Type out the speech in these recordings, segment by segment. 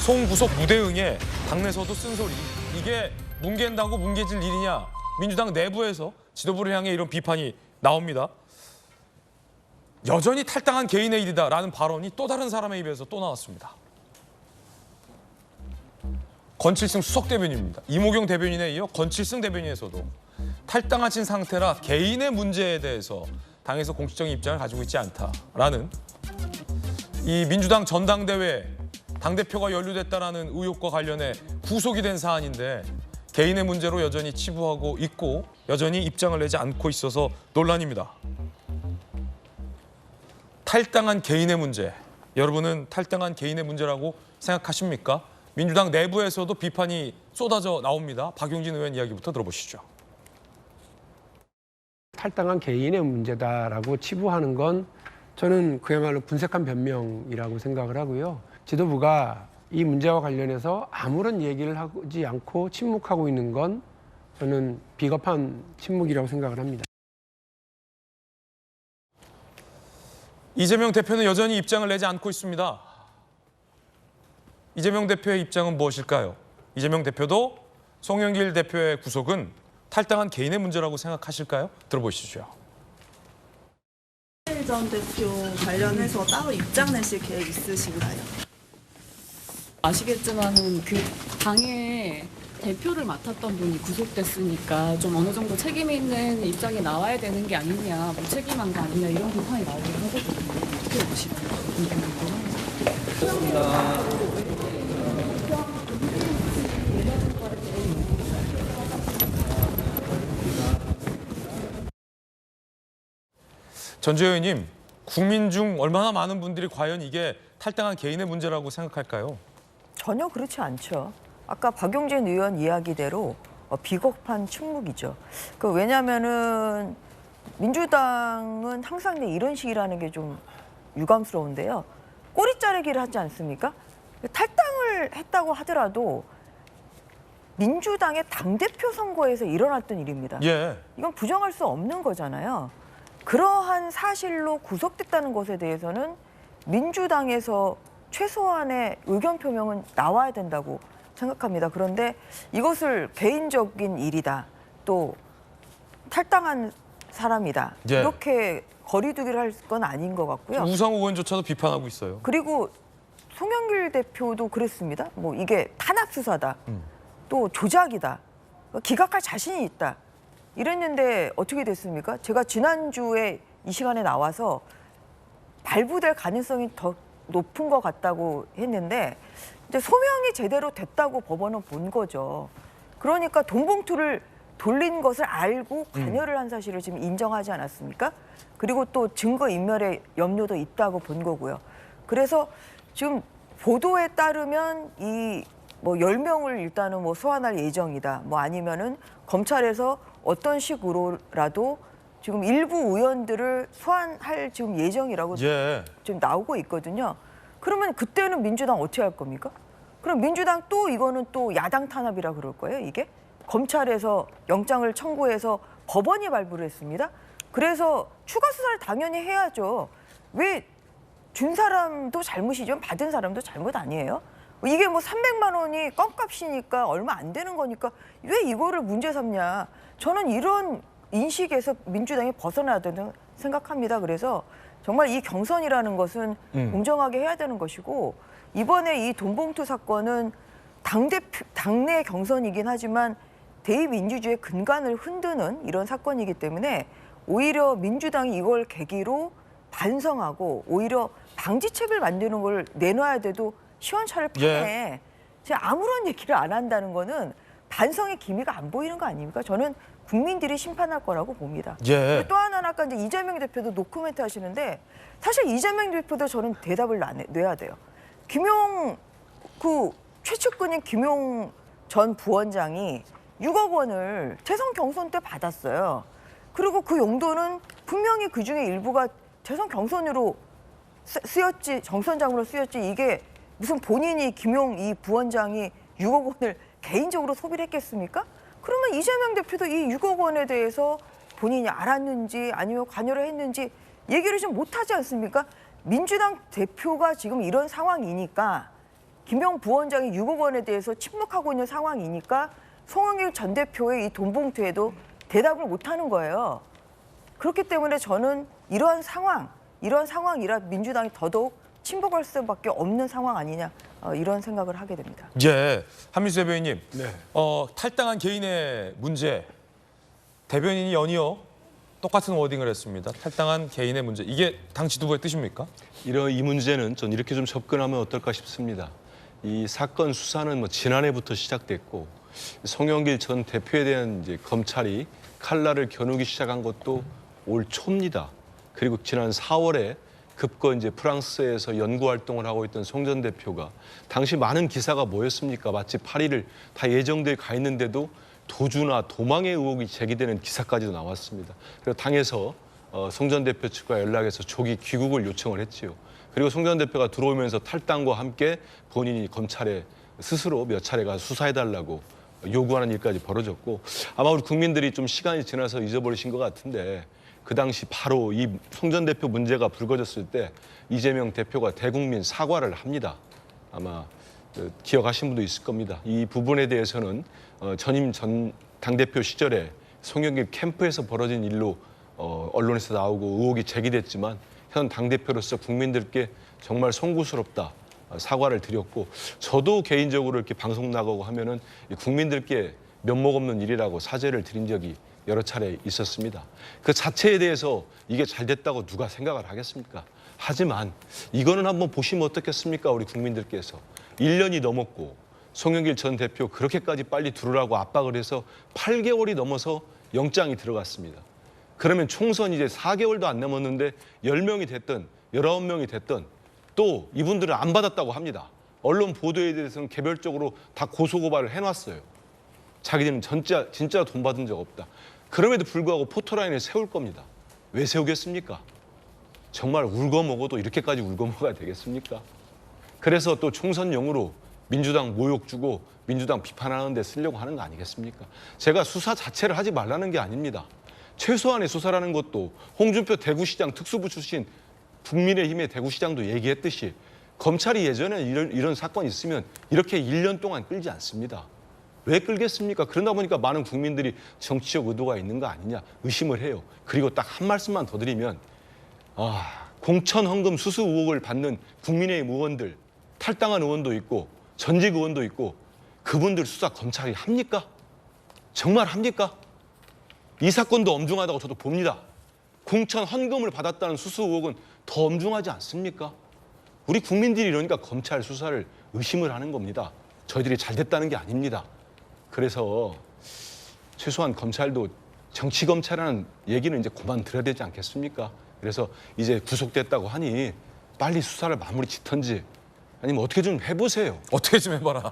송구석 무대응에 당내에서도 쓴소리. 이게 뭉갠다고 뭉개질 일이냐. 민주당 내부에서 지도부를 향해 이런 비판이 나옵니다. 여전히 탈당한 개인의 일이다라는 발언이 또 다른 사람의 입에서 또 나왔습니다. 권칠승 수석 대변인입니다. 이모경 대변인에 이어 권칠승 대변인에서도 탈당하신 상태라 개인의 문제에 대해서 당에서 공식적인 입장을 가지고 있지 않다라는 이 민주당 전당대회 당대표가 연루됐다라는 의혹과 관련해 구속이 된 사안인데 개인의 문제로 여전히 치부하고 있고 여전히 입장을 내지 않고 있어서 논란입니다. 탈당한 개인의 문제, 여러분은 탈당한 개인의 문제라고 생각하십니까? 민주당 내부에서도 비판이 쏟아져 나옵니다. 박용진 의원 이야기부터 들어보시죠. 탈당한 개인의 문제다라고 치부하는 건 저는 그야말로 분색한 변명이라고 생각을 하고요. 지도부가 이 문제와 관련해서 아무런 얘기를 하지 않고 침묵하고 있는 건 저는 비겁한 침묵이라고 생각을 합니다. 이재명 대표는 여전히 입장을 내지 않고 있습니다. 이재명 대표의 입장은 무엇일까요? 이재명 대표도 송영길 대표의 구속은 탈당한 개인의 문제라고 생각하실까요? 들어보시죠. 송영길 전 대표 관련해서 따로 입장 내실 계획 있으신가요? 아시겠지만은 그 당의 대표를 맡았던 분이 구속됐으니까 좀 어느 정도 책임 있는 입장이 나와야 되는 게 아니냐, 뭐 책임한 거 아니냐 이런 비판이 나오긴 하거든요. 어떻게 보시나요? 전주혜 의원님, 국민 중 얼마나 많은 분들이 과연 이게 탈당한 개인의 문제라고 생각할까요? 전혀 그렇지 않죠. 아까 박용진 의원 이야기대로 비겁한 침묵이죠. 왜냐하면은 민주당은 항상 이런 식이라는 게 좀 유감스러운데요. 꼬리 자르기를 하지 않습니까? 탈당을 했다고 하더라도 민주당의 당대표 선거에서 일어났던 일입니다. 예. 이건 부정할 수 없는 거잖아요. 그러한 사실로 구속됐다는 것에 대해서는 민주당에서 최소한의 의견 표명은 나와야 된다고 생각합니다. 그런데 이것을 개인적인 일이다, 또 탈당한 사람이다, 예. 이렇게 거리두기를 할 건 아닌 것 같고요. 우상호 의원조차도 비판하고 있어요. 그리고 송영길 대표도 그랬습니다. 뭐 이게 탄압 수사다, 또 조작이다, 기각할 자신이 있다 이랬는데 어떻게 됐습니까? 제가 지난주에 이 시간에 나와서 발부될 가능성이 더 높은 것 같다고 했는데 이제 소명이 제대로 됐다고 법원은 본 거죠. 그러니까 돈 봉투를 돌린 것을 알고 관여를 한 사실을 지금 인정하지 않았습니까? 그리고 또 증거인멸의 염려도 있다고 본 거고요. 그래서 지금 보도에 따르면 이 뭐 10명을 일단은 뭐 소환할 예정이다. 뭐 아니면은 검찰에서 어떤 식으로라도 지금 일부 의원들을 소환할 지금 예정이라고 예. 지금 나오고 있거든요. 그러면 그때는 민주당 어떻게 할 겁니까? 그럼 민주당 또 이거는 또 야당 탄압이라 그럴 거예요, 이게? 검찰에서 영장을 청구해서 법원이 발부를 했습니다. 그래서 추가 수사를 당연히 해야죠. 왜 준 사람도 잘못이죠. 받은 사람도 잘못 아니에요? 이게 뭐 300만 원이 껌값이니까 얼마 안 되는 거니까 왜 이거를 문제 삼냐. 저는 이런 인식에서 민주당이 벗어나야 된다고 생각합니다. 그래서 정말 이 경선이라는 것은 공정하게 해야 되는 것이고 이번에 이 돈봉투 사건은 당내 경선이긴 하지만 대의민주주의의 근간을 흔드는 이런 사건이기 때문에 오히려 민주당이 이걸 계기로 반성하고 오히려 방지책을 만드는 걸 내놔야 돼도 시원찮을 판에 예. 아무런 얘기를 안 한다는 거는 반성의 기미가 안 보이는 거 아닙니까? 저는 국민들이 심판할 거라고 봅니다. 예. 또 하나는 아까 이제 이재명 대표도 노코멘트 하시는데 사실 이재명 대표도 저는 대답을 내야 돼요. 최측근인 김용 전 부원장이 6억 원을 재선 경선 때 받았어요. 그리고 그 용도는 분명히 그중에 일부가 재선 경선으로 쓰였지, 정선장으로 쓰였지 이게 무슨 본인이 김용 이 부원장이 6억 원을 개인적으로 소비를 했겠습니까? 그러면 이재명 대표도 이 6억 원에 대해서 본인이 알았는지 아니면 관여를 했는지 얘기를 좀 못하지 않습니까? 민주당 대표가 지금 이런 상황이니까 김영 부원장이 6억 원에 대해서 침묵하고 있는 상황이니까 송영길 전 대표의 이 돈 봉투에도 대답을 못하는 거예요. 그렇기 때문에 저는 이러한 상황이라 민주당이 더더욱 침묵할 수밖에 없는 상황 아니냐 이런 생각을 하게 됩니다. 예, 한민수 대변인님. 네. 탈당한 개인의 문제. 대변인이 연이어 똑같은 워딩을 했습니다. 탈당한 개인의 문제. 이게 당 지도부의 뜻입니까? 이 문제는 전 이렇게 좀 접근하면 어떨까 싶습니다. 이 사건 수사는 뭐 지난해부터 시작됐고 송영길 전 대표에 대한 이제 검찰이 칼날을 겨누기 시작한 것도 올 초입니다. 그리고 지난 4월에 급거 이제 프랑스에서 연구 활동을 하고 있던 송 전 대표가 당시 많은 기사가 뭐였습니까? 마치 파리를 다 예정돼 가 있는데도 도주나 도망의 의혹이 제기되는 기사까지도 나왔습니다. 그래서 당에서 송 전 대표 측과 연락해서 조기 귀국을 요청을 했지요. 그리고 송 전 대표가 들어오면서 탈당과 함께 본인이 검찰에 스스로 몇 차례가 수사해달라고 요구하는 일까지 벌어졌고 아마 우리 국민들이 좀 시간이 지나서 잊어버리신 것 같은데 그 당시 바로 이 송 전 대표 문제가 불거졌을 때 이재명 대표가 대국민 사과를 합니다. 아마 기억하신 분도 있을 겁니다. 이 부분에 대해서는 전임 전 당대표 시절에 송영길 캠프에서 벌어진 일로 언론에서 나오고 의혹이 제기됐지만 현 당대표로서 국민들께 정말 송구스럽다 사과를 드렸고 저도 개인적으로 이렇게 방송 나가고 하면은 국민들께 면목 없는 일이라고 사죄를 드린 적이 여러 차례 있었습니다. 그 자체에 대해서 이게 잘 됐다고 누가 생각을 하겠습니까? 하지만 이거는 한번 보시면 어떻겠습니까? 우리 국민들께서 1년이 넘었고 송영길 전 대표 그렇게까지 빨리 들어오라고 압박을 해서 8개월이 넘어서 영장이 들어갔습니다. 그러면 총선 이제 4개월도 안 남았는데 10명이 됐든 19명이 됐든 또 이분들은 안 받았다고 합니다. 언론 보도에 대해서는 개별적으로 다 고소고발을 해놨어요. 자기들은 진짜 돈 받은 적 없다. 그럼에도 불구하고 포토라인을 세울 겁니다. 왜 세우겠습니까? 정말 울고 먹어도 이렇게까지 울고 먹어야 되겠습니까? 그래서 또 총선용으로 민주당 모욕 주고 민주당 비판하는 데 쓰려고 하는 거 아니겠습니까? 제가 수사 자체를 하지 말라는 게 아닙니다. 최소한의 수사라는 것도 홍준표 대구시장 특수부 출신 국민의힘의 대구시장도 얘기했듯이 검찰이 예전에 이런 사건이 있으면 이렇게 1년 동안 끌지 않습니다. 왜 끌겠습니까? 그러다 보니까 많은 국민들이 정치적 의도가 있는 거 아니냐 의심을 해요. 그리고 딱 한 말씀만 더 드리면 공천 헌금 수수 의혹을 받는 국민의힘 의원들 탈당한 의원도 있고 전직 의원도 있고 그분들 수사 검찰이 합니까? 정말 합니까? 이 사건도 엄중하다고 저도 봅니다. 공천 헌금을 받았다는 수수 의혹은 더 엄중하지 않습니까? 우리 국민들이 이러니까 검찰 수사를 의심을 하는 겁니다. 저희들이 잘 됐다는 게 아닙니다. 그래서 최소한 검찰도 정치검찰이라는 얘기는 이제 그만 들어야 되지 않겠습니까? 그래서 이제 구속됐다고 하니 빨리 수사를 마무리 짓던지 아니면 어떻게 좀 해보세요. 어떻게 좀 해봐라.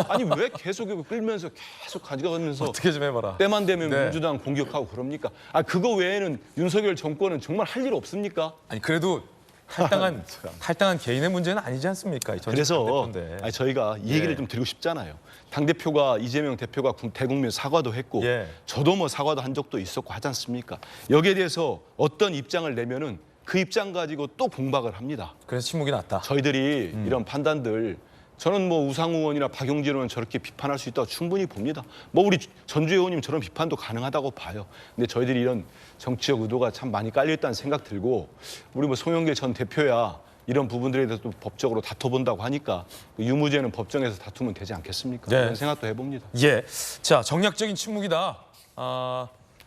아니 왜 계속 이거 끌면서 계속 가져가면서 어떻게 좀 해봐라. 때만 되면 네. 민주당 공격하고 그럽니까? 그거 외에는 윤석열 정권은 정말 할 일 없습니까? 아니 그래도 탈당한 개인의 문제는 아니지 않습니까? 그래서 대표인데. 저희가 이 얘기를 예. 좀 드리고 싶잖아요. 당대표가 이재명 대표가 대국민 사과도 했고 예. 저도 뭐 사과도 한 적도 있었고 하지 않습니까? 여기에 대해서 어떤 입장을 내면은 그 입장 가지고 또 공박을 합니다. 그래서 침묵이 났다. 저희들이 이런 판단들 저는 뭐 우상호 의원이나 박용진 의원 저렇게 비판할 수 있다고 충분히 봅니다. 뭐 우리 전주 의원님 저런 비판도 가능하다고 봐요. 근데 저희들이 이런 정치적 의도가 참 많이 깔려있다는 생각 들고 우리 뭐 송영길 전 대표야 이런 부분들에 대해서 또 법적으로 다퉈본다고 하니까 유무죄는 법정에서 다투면 되지 않겠습니까? 네. 이런 생각도 해봅니다. 예. 자, 정략적인 침묵이다.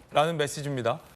라는 메시지입니다.